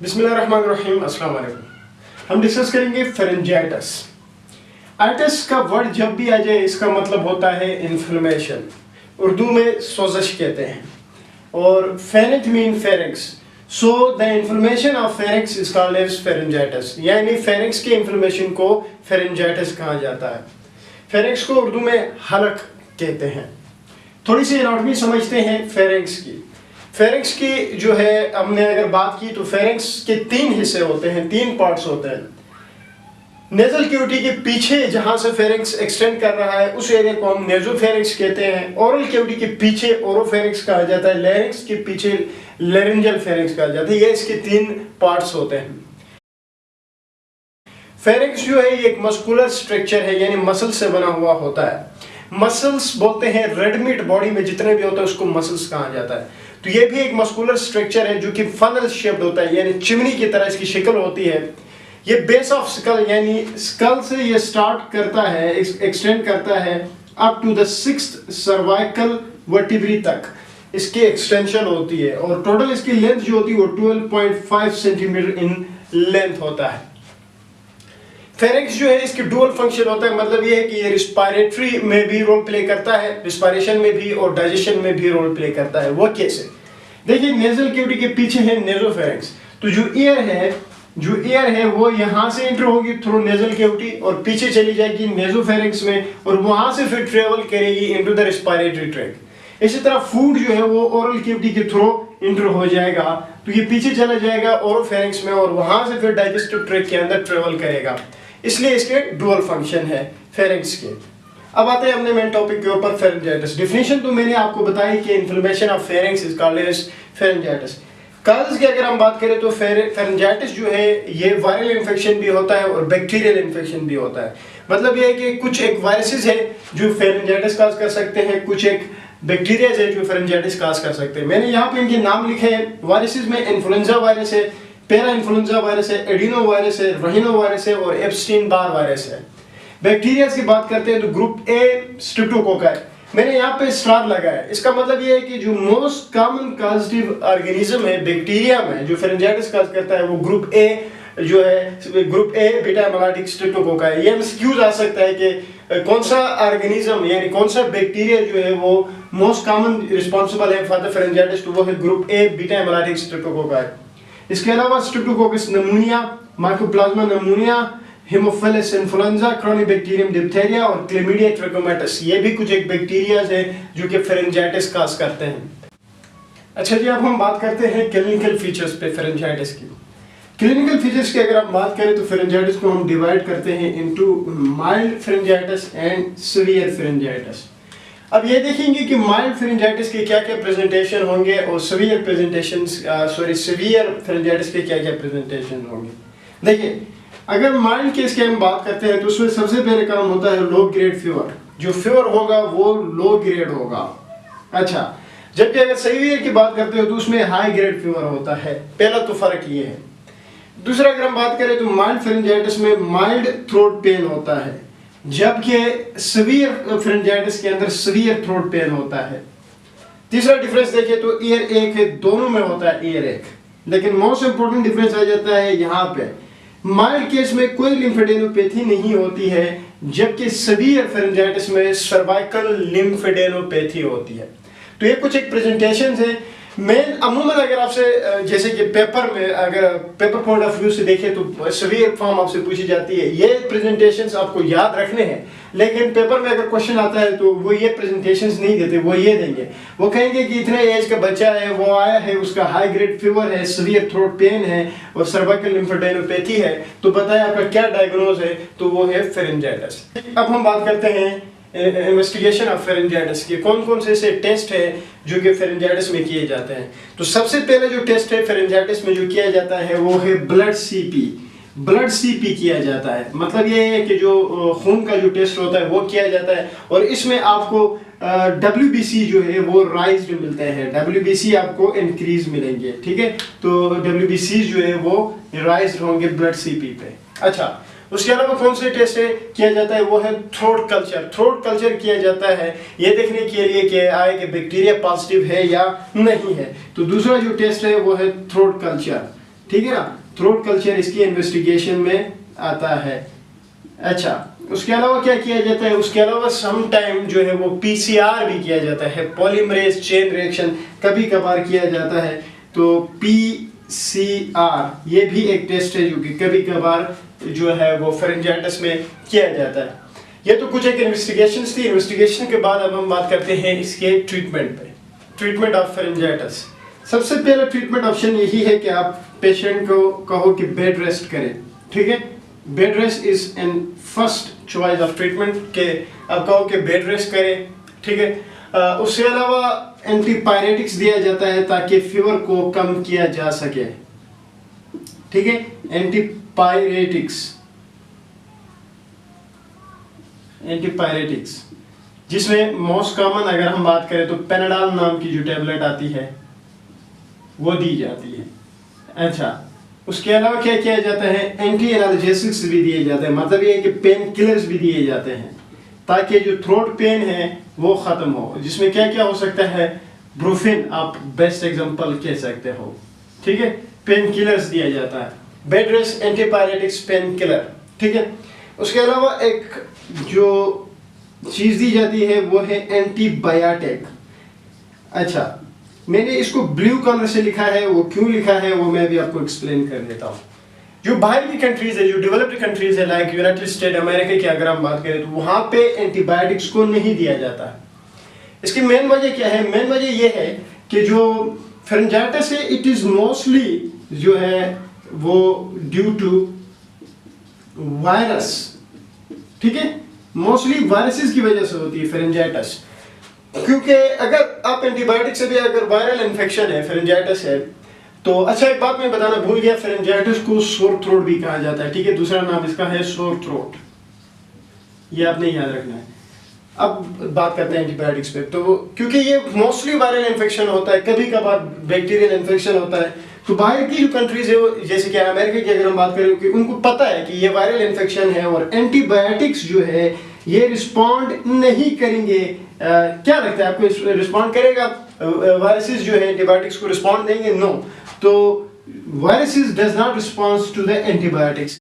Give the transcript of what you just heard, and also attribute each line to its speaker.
Speaker 1: बिस्मिल्लाहिर्रहमानिर्रहीम, अस्सलाम वालेकुम। हम डिस्कस करेंगे फेरेंजाइटिस। आइटिस का वर्ड जब भी आ जाए इसका मतलब होता है इन्फ्लेमेशन, उर्दू में सोजश कहते हैं, और pharynx mean pharynx. So the inflammation of pharynx is called as pharyngitis, यानी फेरिंग्स के इन्फ्लेमेशन को फेरेंजाइटिस कहा जाता है। फेरिंग्स को उर्दू में हलक कहते हैं। थोड़ी सी एनाटॉमी समझते हैं फेरिंग्स की। फेरिंग्स की जो है हमने अगर बात की तो फेरिंग्स के तीन हिस्से होते हैं, तीन पार्ट्स होते हैं। नेजल कैविटी के पीछे जहां से फेरिंग्स एक्सटेंड कर रहा है उस एरिया को हम नेजोफेरिंग्स कहते हैं। ओरल कैविटी के पीछे ओरोफेरिंग्स कहा जाता है, लैरिंग्स के पीछे लैरिंजल फेरिंग्स कहा जाता है। ये इसके तीन पार्ट्स होते हैं। फेरिंग्स जो है ये एक मस्कुलर स्ट्रक्चर है, यानी मसल से बना हुआ होता है। मसल्स बोलते हैं, रेड मीट बॉडी में जितने भी होता है उसको मसल्स कहा जाता है। तो ये भी एक मस्कुलर स्ट्रक्चर है जो कि फनल शेप्ड होता है, यानी चिमनी की तरह इसकी शक्ल होती है। ये बेस ऑफ स्कल, यानी स्कल से ये स्टार्ट करता है, एक्सटेंड करता है up to the 6th cervical vertebrae तक इसकी एक्सटेंशन होती है, और टोटल इसकी लेंथ जो होती है वो 12.5 सेंटीमीटर इन लेंथ होता है। फेरिंग्स जो है इसकी डुअल फंक्शन होता है, मतलब ये है कि ये रिस्पायरेटरी में भी रोल प्ले करता है, रिस्पायरेशन में भी और डाइजेशन में भी रोल प्ले करता है। वो कैसे? देखिए, नेजल कैविटी के पीछे है नेजोफेरिंग्स। तो जो एयर है वो यहाँ से एंटर होगी थ्रू नेजल कैविटी और पीछे चली जाएगी नेजोफेरिंग्स में, और वहां से फिर ट्रेवल करेगी इनटू द रिस्पायरेटरी ट्रैक्ट। इसी तरह फूड जो है वो ओरल कैविटी के थ्रू इंटर हो जाएगा, तो ये पीछे चला जाएगा ओरोफेरिंग्स में और वहां से फिर डाइजेस्टिव ट्रैक्ट के अंदर ट्रेवल करेगा। इसलिए इसके डुअल फंक्शन है फेरिंग्स के। अब आते हैं अपने मेन टॉपिक के ऊपर, फेरेंजाइटिस। डिफिनेशन तो मैंने आपको बताई कि inflammation of pharynx is called as pharyngitis. Causes की अगर हम बात करें तो फेरेंजाइटिस जो है ये वायरल इन्फेक्शन भी होता है और बैक्टीरियल इन्फेक्शन भी होता है। मतलब ये है कि कुछ एक वायरसेस है जो फेरेंजाइटिस काज कर सकते हैं, कुछ एक बैक्टीरिया है जो फेरेंजाइटिस काज कर सकते हैं। मैंने यहाँ पे इनके नाम लिखे हैं। वायरसेस में इन्फ्लुएंजा वायरस है, पैरा इन्फ्लुएंजा वायरस है, एडिनो वायरस है, रहिनो वायरस है और एप्स्टीन बार वायरस है। बैक्टीरिया की बात करते हैं तो ग्रुप ए स्ट्रेप्टोकोकाई, मैंने यहाँ पे स्टार लगाया है। इसका मतलब ये है कि जो मोस्ट कॉमन कॉजेटिव ऑर्गेनिज्म है बैक्टीरिया में जो फेरेंजाइटिस काज करता है वो ग्रुप ए जो है, group A beta haemolytic streptococci. ये एमसीक्यूज आ सकता है कि कौन सा ऑर्गेनिज्म यानी कौन सा बैक्टीरिया जो है वो मोस्ट कॉमन रिस्पॉन्सिबल है फॉर द फेरेंजाइटिस, तो वो है group A beta haemolytic streptococci. इसके अलावा streptococcus pneumoniae, mycoplasma pneumoniae, haemophilus influenzae, corynebacterium diphtheriae और क्लेमिडिया ट्रैकोमैटिस, ये भी कुछ एक बैक्टीरियाज है जो कि फेरेंजाइटिस काज करते हैं। अच्छा जी, अब हम बात करते हैं क्लिनिकल फीचर्स पे फेरेंजाइटिस की। क्लिनिकल फीचर्स की अगर आप बात करें तो फेरेंजाइटिस को हम डिवाइड करते हैं into mild pharyngitis and severe pharyngitis. अब ये देखेंगे कि माइल्ड फेरेंजाइटिस के क्या क्या प्रेजेंटेशन होंगे और सीवियर फेरेंजाइटिस के क्या क्या प्रेजेंटेशन होंगे। देखिए, अगर माइल्ड केस की हम बात करते हैं तो उसमें सबसे पहले काम होता है लो ग्रेड फीवर। जो फीवर होगा वो लो ग्रेड होगा। अच्छा, जबकि अगर सीवियर की बात करते हो तो उसमें हाई ग्रेड फीवर होता है। पहला तो फर्क ये है। दूसरा, अगर हम बात करें तो माइल्ड फेरेंजाइटिस में माइल्ड थ्रोट पेन होता है, जबकि सीवियर फेरेंजाइटिस के अंदर सीवियर थ्रोट पेन होता है। तीसरा डिफरेंस देखिए तो ईयर एक है, दोनों में होता है ईयर एक, लेकिन मोस्ट इंपोर्टेंट डिफरेंस आ जाता है यहाँ पे। माइल्ड केस में कोई लिम्फेडेनोपैथी नहीं होती है, जबकि सीवियर फेरेंजाइटिस में सर्वाइकल लिम्फेडेनोपैथी होती है। तो ये कुछ एक प्रेजेंटेशंस है। मेन अमूमन अगर आपसे जैसे कि पेपर में अगर पेपर पॉइंट ऑफ व्यू से देखें तो सीवियर फॉर्म आपसे पूछी जाती है, ये प्रेजेंटेशंस आपको याद रखने हैं, लेकिन पेपर में अगर क्वेश्चन आता है तो वो ये प्रेजेंटेशंस नहीं देते, वो ये देंगे। वो कहेंगे कि इतने एज का बच्चा है, वो आया है, उसका हाई ग्रेड फीवर है, सीवियर थ्रोट पेन है और सर्वाइकल लिम्फेडेनोपैथी है, तो बताएं आपका क्या डायग्नोज है, तो वो है फेरेंजाइटिस। अब हम बात करते हैं इन्वेस्टिगेशन ऑफ फेरेंजाइटिस के। कौन कौन से ऐसे टेस्ट है जो कि फेरेंजाइटिस में किए जाते हैं। तो सबसे पहले जो टेस्ट है फेरेंजाइटिस में जो किया जाता है वो है ब्लड सीपी। ब्लड सीपी किया जाता है, मतलब ये है कि जो खून का जो टेस्ट होता है वो किया जाता है, और इसमें आपको WBC जो है वो राइज मिलते हैं, WBC आपको इंक्रीज मिलेंगे। ठीक है, तो WBC जो है वो राइज होंगे ब्लड सीपी पे। अच्छा, उसके अलावा कौन से टेस्ट है किया जाता है वो है थ्रोट कल्चर। थ्रोट कल्चर किया जाता है ये देखने के लिए कि आए कि बैक्टीरिया पॉजिटिव है या नहीं है। तो दूसरा जो टेस्ट है वो है थ्रोट कल्चर। ठीक है ना, थ्रोट कल्चर इसकी इन्वेस्टिगेशन में आता है। अच्छा, उसके अलावा क्या किया जाता है, उसके अलावा सम टाइम जो है वो पीसीआर भी किया जाता है, पॉलीमरेज चेन रिएक्शन कभी कभार किया जाता है। तो पीसीआर ये भी एक टेस्ट है जो कि कभी कभार जो है वो फेरेंजाइटिस में किया जाता है। ये तो कुछ एक इन्वेस्टिगेशंस थी। इन्वेस्टिगेशन के बाद अब हम बात करते हैं इसके ट्रीटमेंट पे। ट्रीटमेंट ऑफ फेरेंजाइटिस, सबसे पहला ट्रीटमेंट ऑप्शन यही है कि आप पेशेंट को कहो कि बेड रेस्ट करें, ठीक है। Bed rest is an first choice of treatment के आप कहो कि बेड रेस्ट करें, ठीक है। उसके अलावा एंटीपायरेटिक्स दिया जाता है ताकि फीवर को कम किया जा सके, ठीक है। एंटीपायरेटिक्स जिसमें मोस्ट कॉमन अगर हम बात करें तो पेनाडॉल नाम की जो टेबलेट आती है वो दी जाती है। अच्छा, उसके अलावा क्या किया जाता है, एंटी एनाल्जेसिक्स भी दिए जाते हैं, मतलब ये है कि पेन किलर्स भी दिए जाते हैं ताकि जो थ्रोट पेन है वो खत्म हो। जिसमें क्या क्या हो सकता है, ब्रूफिन आप बेस्ट एग्जांपल कह सकते हो, ठीक है। पेन किलर्स दिया जाता है, bed rest, antipyretics, pain killer, ठीक है। उसके अलावा एक जो चीज दी जाती है वो है एंटीबायोटिक। अच्छा, मैंने इसको ब्लू कलर से लिखा है, वो क्यों लिखा है वो मैं भी आपको एक्सप्लेन कर देता हूँ। जो बाहर की कंट्रीज है, जो डेवलप्ड कंट्रीज है लाइक यूनाइटेड स्टेट अमेरिका की अगर हम बात करें तो वहाँ पे एंटीबायोटिक्स को नहीं दिया जाता है। इसकी मेन वजह क्या है, मेन वजह ये है कि जो फेरेंजाइटिस है इट इज मोस्टली जो है वो ड्यू टू वायरस, ठीक है। मोस्टली वायरसेस की वजह से होती है फेरेंजाइटिस, क्योंकि अगर आप एंटीबायोटिक से भी अगर वायरल इन्फेक्शन है, फेरेंजाइटिस है तो अच्छा, एक बात मैं बताना भूल गया, फेरेंजाइटिस को सोर थ्रोट भी कहा जाता है, ठीक है। दूसरा नाम इसका है सोर थ्रोट, ये आपने याद रखना है। अब बात करते हैं एंटीबायोटिक्स पे। तो क्योंकि ये मोस्टली वायरल इन्फेक्शन होता है, कभी कभार बैक्टीरियल इन्फेक्शन होता है, तो बाहर की जो कंट्रीज है जैसे कि अमेरिका की अगर हम बात करें कि उनको पता है कि ये वायरल इन्फेक्शन है और एंटीबायोटिक्स जो है ये रिस्पॉन्ड नहीं करेंगे। क्या लगता है आपको, रिस्पॉन्ड करेगा वायरसेस जो है एंटीबायोटिक्स को रिस्पॉन्ड देंगे? नो। तो viruses does not respond to the antibiotics.